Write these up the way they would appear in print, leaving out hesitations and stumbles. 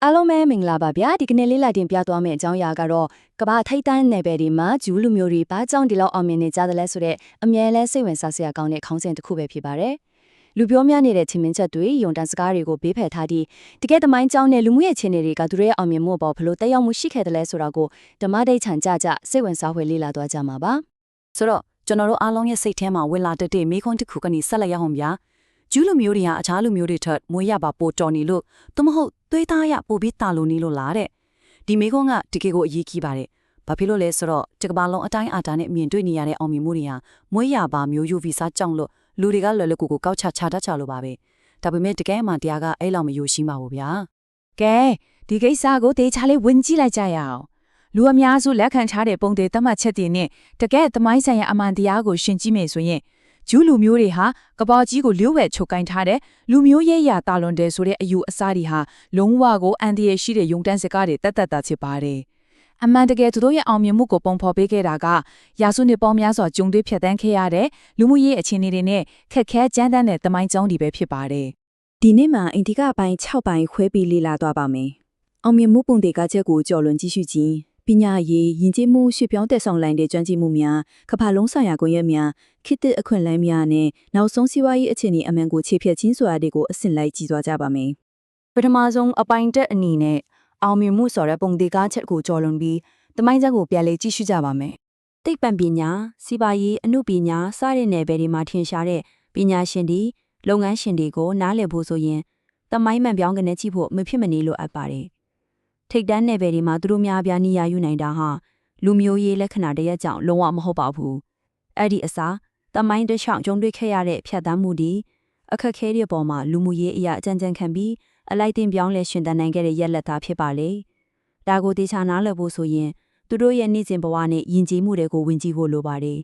အားလုံးပဲမင်္ဂလာပါဗျာဒီကနေ့လေးလာတင်ပြသွားမယ့်အကြောင်းအရာကတော့ကမ္ဘာထိပ်တန်းနယ်ပယ်တွေမှာဂျူးလူမျိုးတွေဘာကြောင့်ဒီလောက်အောင်မြင်နေကြသလဲဆိုတဲ့အမြဲလဲစိတ်ဝင်စားစရာကောင်းတဲ့ခေါင်းစဉ်တစ်ခုပဲဖြစ်ပါတယ်လူပြောများနေတဲ့ချင်းမင်းချက်တွေယုံတန်စကားတွေကိုဘေးဖယ်ထားပြီးတကယ်သမိုင်းကြောင်းနဲ့လူမှုရေးအခြေအနေတွေကသူတို့ရဲ့အောင်မြင်မှုပေါ်ဘလို့တက်ရောက်မှုရှိခဲ့တယ်လဲဆိုတာကိုဓမ္မဒိတ်ချန်ကြစိတ်ဝင်စားဖွယ်လေ့လာသွားကြမှာပါဆိုတော့ကျွန်တော်တို့အားလုံးရဲ့စိတ်ထဲမှာဝင်လာတဲ့မိခွန်းတစ်ခုကနေဆက်လက်ရအောင်ဗျာဂျူးလူမျိုးတွေကအခြားလူမျိုးတွေထက်မွေးရပါပိုတော်နေလို့သူမဟုတ်သွေးသားရပိုပြီးတာလို့နေလို့လားတဲ့ဒီမိခွန်းကတကယ်ကိုအရေးကြီးပါတယ်ဘာဖြစ်လို့လဲဆိုတော့တကဘာလုံးအတိုင်းအတာနဲ့မြင်တွေ့နေရတဲ့အောင်မြင်မှုတွေဟာမွေးရပါမျိုးယူဗီဇကြောင့်လို့လူတွေကလွယ်လွယ်ကူကူကောက်ချချတတ်ကြလို့ပါပဲဒါပေမဲ့တကယ်မှတရားကအဲ့လောက်မယိုရှိမှာဘူးဗျာကဲဒီကိစ္စကိုတေချာလေးဝင်ကြည့်လိုက်ကြရအောင်လူအများစုလက်ခံထားတဲ့ပုံသေးသတ်မှတ်ချက်တွေနဲ့တကယ်သမိုင်းဆိုင်ရာအမှန်တရားကိုရှင်းကြည့်မယ်ဆိုရင်ဂျူးလူမျိုးတွေဟာကပောက်ကြီးကိုလျှို့ဝှက်ချုပ်ကိုင်းထားတဲ့လူမျိုးရေးရာတာလွန်တယ်ဆိုတဲ့အယူအဆတွေဟာလုံးဝကိုအန်တီရရှိတဲ့ယုံတန်းစကားတွေတတ်တာဖြစ်ပါတယ်။အမှန်တကယ်သူတို့ရဲ့အောင်မြင်မှုကိုပုံဖော်ပေးခဲ့တာကရာစုနှစ်ပေါင်းများစွာကြုံတွေ့ဖြတ်သန်းခဲ့ရတဲ့လူမှုရေးအခြေအနေတွေနဲ့ခက်ခဲကြမ်းတမ်းတဲ့သမိုင်းကြောင်းတွေပဲဖြစ်ပါတယ်။ဒီနေ့မှာအင်ဒီကအပိုင်း6ပိုင်းခွဲပြီးလေ့လာသွားပါမယ်။အောင်မြင်မှုပုံတွေကချက်ကိုကြော်လွန်ကြည့်ရှုခြင်းပညာရေးယဉ်ကျေးမှုရွှေ့ပြောင်းတက်ဆောင်လိုင်းတဲ့ကျွမ်းကျင်မှုများကမ္ဘာလုံးဆိုင်ရာကွန်ရက်များခေတ်သစ်အခွင့်အလမ်းများနဲ့နောက်ဆုံးစီးပွားရေးအခြေအနေအမှန်ကိုခြေဖြတ်ခြင်းဆိုတာတွေကိုအဆင့်လိုက်ကြည့်သွားကြပါမယ်ပထမဆုံးအပိုင်းတက်အနေနဲ့အောင်မြင်မှုဆိုတဲ့ပုံတွေကချက်ကိုကြော်လွန်ပြီးတမိုင်းချက်ကိုပြန်လေကြည့်ရှုကြပါမယ်သိပ္ပံပညာစီးပွားရေးအမှုပညာစတဲ့နယ်ပယ်တွေမှာထင်ရှားတဲ့ပညာရှင်တွေလုပ်ငန်းရှင်တွေကိုနားလည်ဖို့ဆိုရင်တမိုင်းမှန်ပြောင်းကနေကြည့်ဖို့မဖြစ်မနေလိုအပ်ပါတယ်ထိတ်တန်းနယ်ပယ်တွေမှာသူတို့များပြားနေရယူနိုင်တာဟာလူမျိုးရေးလက္ခဏာတရက်ကြောင့်လုံးဝမဟုတ်ပါဘူးအဲ့ဒီအစားတမိုင်းတစ်ချောင်းကြုံတွေ့ခဲ့ရတဲ့ဖြတ်သန်းမှုတွေအခက်ခဲတွေပေါ်မှာလူမှုရေးအရာအကြံခံပြီးအလိုက်တင်ပြောင်းလဲရှင်သန်နိုင်ခဲ့တဲ့ရက်လက်သားဖြစ်ပါလေဒါကိုတေချာနားလည်ဖို့ဆိုရင်သူတို့ရဲ့နေ့စဉ်ဘဝနဲ့ယဉ်ကျေးမှုတွေကိုဝင်ကြည့်ဖို့လိုပါတယ်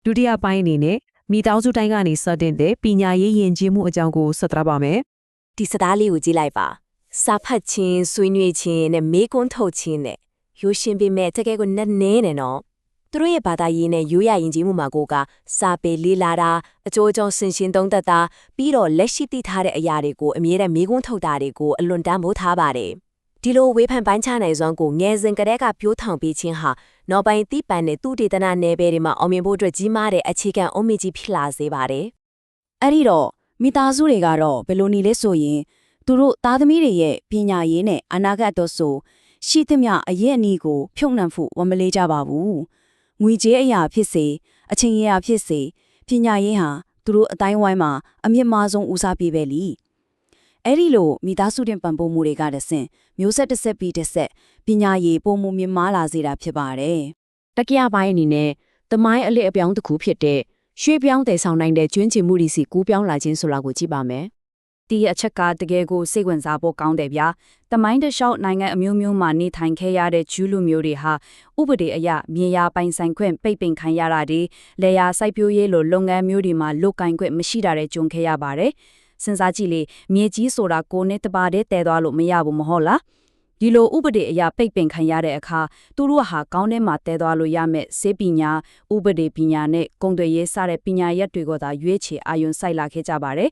ဒုတိယပိုင်းအနေနဲ့မိသားစုတိုင်းကနေစတင်တဲ့ပညာရေးယဉ်ကျေးမှုအကြောင်းကိုဆက်သပါမယ်ဒီစကားလေးကိုကြည့်လိုက်ပါစာဖတ်ခြင်းဆွေးနွေးခြင်းနဲ့မေးခွန်းထုတ်ခြင်းနဲ့ရိုးရှင်းပေမဲ့တကယ်ကိုနက်နဲနေနော်သူတို့ရဲ့ဘာသာရေးနဲ့ရိုးရယဉ်ကျေးမှုမှာကိုကစာပေလေးလာတာအကျိုးအကြောင်းဆင်ရှင်းသုံးသပ်တာပြီးတော့လက်ရှိသိထားတဲ့အရာတွေကိုအမြဲတမ်းမေးခွန်းထုတ်တာတွေကိုအလွန်တမ်းဖို့ထားပါတယ်ဒီလိုဝေဖန်ပိုင်းချနိုင်စွမ်းကိုငယ်စဉ်ကတည်းကပြိုးထောင်ပေးခြင်းဟာနောက်ပိုင်းသိပ္ပံနဲ့သူတေသနာနယ်ပယ်တွေမှာအောင်မြင်ဖို့အတွက်ကြီးမားတဲ့အခြေခံအုံးမြစ်ကြီးဖြစ်လာစေပါတယ်အဲ့ဒီတော့မိသားစုတွေကတော့ဘယ်လိုနေလဲဆိုရင်သူတို့သားသမီးတွေရဲ့ပညာရေးနဲ့အနာဂတ်တို့ဆိုရှိသမျှအရေးအနည်းကိုဖြုံနှံဖို့ဝမလေးကြပါဘူးငွေကြေးအရာဖြစ်စေအချင်းရေးရာဖြစ်စေပညာရေးဟာသူတို့အတိုင်းဝိုင်းမှာအမြင့်မားဆုံးဦးစားပေးပဲလीအဲ့ဒီလိုမိသားစုတင်ပံ့ပိုးမှုတွေကတဆင့်မျိုးဆက်တစ်ဆက်ပြီးတစ်ဆက်ပညာရေးပုံမှုမြင့်မားလာစေတာဖြစ်ပါတယ်တက္ကရာပိုင်းအနေနဲ့သမိုင်းအလစ်အပြောင်းတစ်ခုဖြစ်တဲ့ရွှေ့ပြောင်းတည်ဆောင်နိုင်တဲ့ကျွမ်းကျင်မှုတွေစီကူးပြောင်းလာခြင်းဆိုတာကိုကြည့်ပါမယ်ဒီအချက်ကတကယ်ကိုစိတ်ဝင်စားဖို့ကောင်းတယ်ဗျာတမိုင်းတလျှောက်နိုင်ငံအမျိုးမျိုးမှာနေထိုင်ခဲ့ရတဲ့ဂျူးလူမျိုးတွေဟာဥပဒေအရမြေယာပိုင်ဆိုင်ခွင့်ပိတ်ပင်ခံရတာတွေလေယာစိုက်ပျိုးရေးလိုလုပ်ငန်းမျိုးတွေမှာလုတ်ကင်ခွင့်မရှိတာတွေကြုံခဲ့ရပါတယ်စဉ်းစားကြည့်လေမြေကြီးဆိုတာကိုနဲ့တပါးတည်းတည်သွားလို့မရဘူးမဟုတ်လားဒီလိုဥပဒေအရပိတ်ပင်ခံရတဲ့အခါသူတို့ဟာကောင်းထဲမှာတည်သွားလို့ရမယ်စေပညာဥပဒေပညာနဲ့ကုန်သွယ်ရေးစတဲ့ပညာရပ်တွေကိုသာရွေးချယ်အာရုံစိုက်လာခဲ့ကြပါတယ်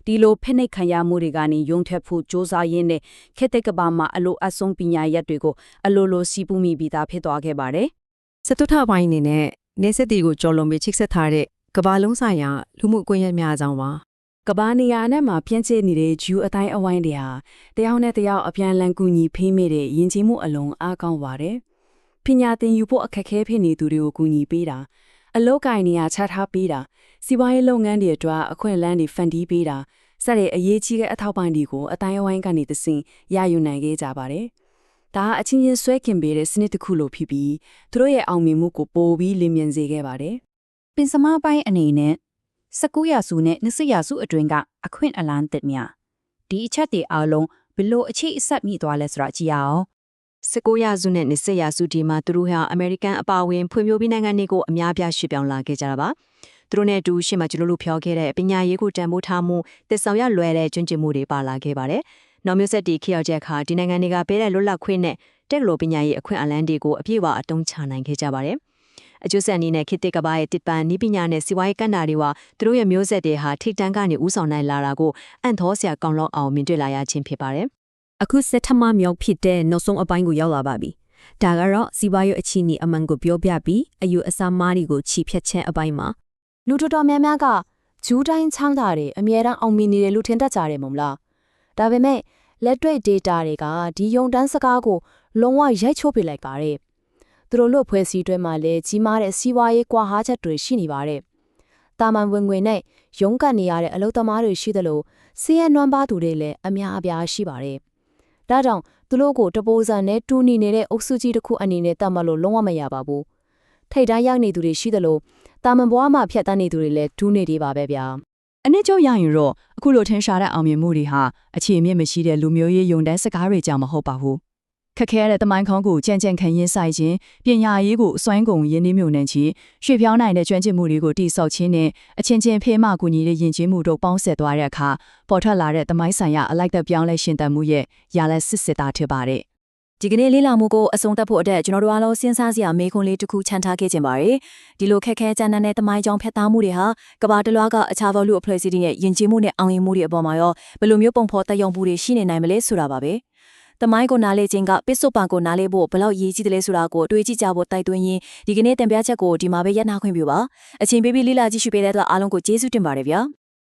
ဒီလိုဖိနှိပ်ခံရမှုတွေကနေယုံထွက်ဖို့စ조사ရင်းနဲ့ခေတ်သစ်ကဘာမှာအလိုအဆုံးပညာရပ်တွေကိုအလိုလိုစီးပူးမိပြီးသားဖြစ်သွားခဲ့ပါတယ်စတုထပိုင်းအနေနဲ့နေဆက်တီကိုကြော်လွန်ပြီးချိတ်ဆက်ထားတဲ့ကဘာလုံးဆိုင်ရာလူမှုကွန်ရက်များအကြောင်းပါကဘာနေရာနဲ့မှာပြန့်ကျဲနေတဲ့ဂျူးအတိုင်းအဝိုင်းတွေဟာတယောက်နဲ့တယောက်အပြန်လန်ကူညီဖေးမိတဲ့ယဉ်ကျေးမှုအလုံးအားကောင်းပါတယ်ပညာသင်ယူဖို့အခက်အခဲဖြစ်နေသူတွေကိုကူညီပေးတာအလုပ်ကိုင်နေရာချထားပေးတာစီးပွားရေးလုပ်ငန်းတွေအတွက်အခွင့်အလမ်းတွေဖန်တီးပေးတာစတဲ့အရေးကြီးတဲ့အထောက်ပံ့တွေကိုအတိုင်းအဝိုင်းကနေသစင်ရယူနိုင်ခဲ့ကြပါတယ်ဒါအချင်းချင်းဆွဲခင်ပေးတဲ့စနစ်တစ်ခုလိုဖြစ်ပြီးသူတို့ရဲ့အောင်မြင်မှုကိုပိုပြီးလင်းမြန်စေခဲ့ပါတယ်ပင်စမပိုင်းအနေနဲ့19ရာစုနဲ့20ရာစုအတွင်းကအခွင့်အလမ်းသစ်များဒီအချက်တွေအားလုံးဘလို့အခြေအဆက်မိသွားလဲဆိုတာကြည့်ရအောင်19ရာစုနဲ့20ရာစုဒီမှာသူတို့ဟာအမေရိကန်အပါအဝင်ဖွံ့ဖြိုးပြီးနိုင်ငံတွေကိုအများပြားရွှေ့ပြောင်းလာခဲ့ကြတာပါသူတို့နဲ့အတူရှေ့မှာကျွန်တော်တို့ဖျော်ခဲ့တဲ့ပညာရေးကိုတန်ဖိုးထားမှုသစ္စာရလွယ်တဲ့ကျွမ်းကျင်မှုတွေပါလာခဲ့ပါတယ်နောက်မျိုးဆက်တီခေရောက်ချက်ခါဒီနိုင်ငံတွေကပေးတဲ့လွတ်လပ်ခွင့်နဲ့တက်ကလိုပညာရေးအခွင့်အလမ်းတွေကိုအပြည့်အဝအတုံးချနိုင်ခဲ့ကြပါတယ်အကျိုးဆက်အနေနဲ့ခေတ်သစ်ကဘာရဲ့တစ်ပန်နီးပညာနဲ့စီးပွားရေးကဏ္ဍတွေဟာသူတို့ရဲ့မျိုးဆက်တွေဟာထိတ်တန်းကနေဥဆောင်နိုင်လာတာကိုအံ့သောစရာကောင်းလောက်အောင်မြင်တွေ့လာရခြင်းဖြစ်ပါတယ် အခုစက်ထမမြောက်ဖြစ်တဲ့နောက်ဆုံးအပိုင်းကိုရောက်လာပါပြီဒါကတော့စီးပွားရေးအခြေအနေအမှန်ကိုပြောပြပြီးအယူအဆမားတွေကိုချီဖြတ်ခြင်းအပိုင်းမှာ လူတော်တော်များများကဂျူးတိုင်းချောင်းတာတွေအမြဲတမ်းအောင်မြင်နေတယ်လို့ထင်တတ်ကြတယ်မဟုတ်လားဒါပေမဲ့လက်တွေ့ data တွေကဒီယုံတန်းစကားကိုလုံးဝရိုက်ချိုးပစ်လိုက်ပါတယ်သူတို့လို့ဖွဲ့စည်းတွဲမှာလည်းကြီးမားတဲ့စီးပွားရေးကွာဟချက်တွေရှိနေပါတယ်တာမန်ဝင်ငွေနဲ့ရုန်းကန်နေရတဲ့အလုပ်သမားတွေရှိသလိုစီးရဲနွမ်းပါသူတွေလည်းအများအပြားရှိပါတယ်ဒါကြောင့်သူတို့ကိုတပိုးစံနဲ့တူညီနေတဲ့အုပ်စုကြီးတစ်ခုအနေနဲ့တတ်မှတ်လို့လုံးဝမရပါဘူးထိတ်တန်းရောက်နေသူတွေရှိသလိုတာမန်ဘဝမှာဖြတ်တန်းနေသူတွေလည်းဒူးနေသေးပါပဲဗျာ အနည်းချုပ်ရရင်တော့အခုလိုထင်ရှားတဲ့အောင်မြင်မှုတွေဟာအခြေအမြင့်မရှိတဲ့လူမျိုးရေးယုံတန်းစကားတွေကြောင့်မဟုတ်ပါဘူးခက်ခဲတဲ့တမိုင်းခေါင်းကိုကြံ့ကြံ့ခံရင်းဆိုင်ခြင်းပညာရေးကိုအစွမ်းကုန်ရင်းနှီးမြှုပ်နှံခြင်းရွှေ့ပြောင်းနိုင်တဲ့ကျွမ်းကျင်မှုတွေကိုတိစောက်ခြင်းနဲ့အချင်းချင်းဖေးမကူညီတဲ့ယဉ်ကျေးမှုတို့ပေါင်းစပ်သွားတဲ့အခါပေါ်ထွက်လာတဲ့တမိုင်းဆိုင်ရာအလိုက်သက်ပြောင်းလဲရှင်သန်မှုရဲ့ရလစစ်စစ်သားဖြစ်ပါတယ်ဒီကနေ့လေးလာမှုကိုအဆုံးသတ်ဖို့အတွက်ကျွန်တော်တို့အားလုံးစဉ်းစားစရာမေးခွန်းလေးတစ်ခုချန်ထားခဲ့ခြင်းပါတယ်ဒီလိုခက်ခဲကြမ်းတမ်းတဲ့တမိုင်းကြောင်ဖျက်သားမှုတွေဟာကမ္ဘာတစ်လွှားကအခြားသောလူအဖွဲ့အစည်းတွေရဲ့ယဉ်ကျေးမှုနဲ့အောင်မြင်မှုတွေအပေါ်မှာရောဘယ်လိုမျိုးပုံဖော်သက်ရောက်မှုတွေရှိနေနိုင်မလဲဆိုတာပါပဲတမိုင်းကိုနားလေခြင်းကပစ္စုပန်ကိုနားလေဖို့ဘယ်လောက်ရည်ကြီးတယ်လဲဆိုတာကိုတွေးကြည့်ကြဖို့တိုက်တွန်းရင်းဒီကနေ့တင်ပြချက်ကိုဒီမှာပဲရပ်နာခွင့်ပြုပါအချိန်ပေးပြီးလေးလာကြည့်ရှုပေးတဲ့အတွက်အားလုံးကိုကျေးဇူးတင်ပါတယ်ဗျာ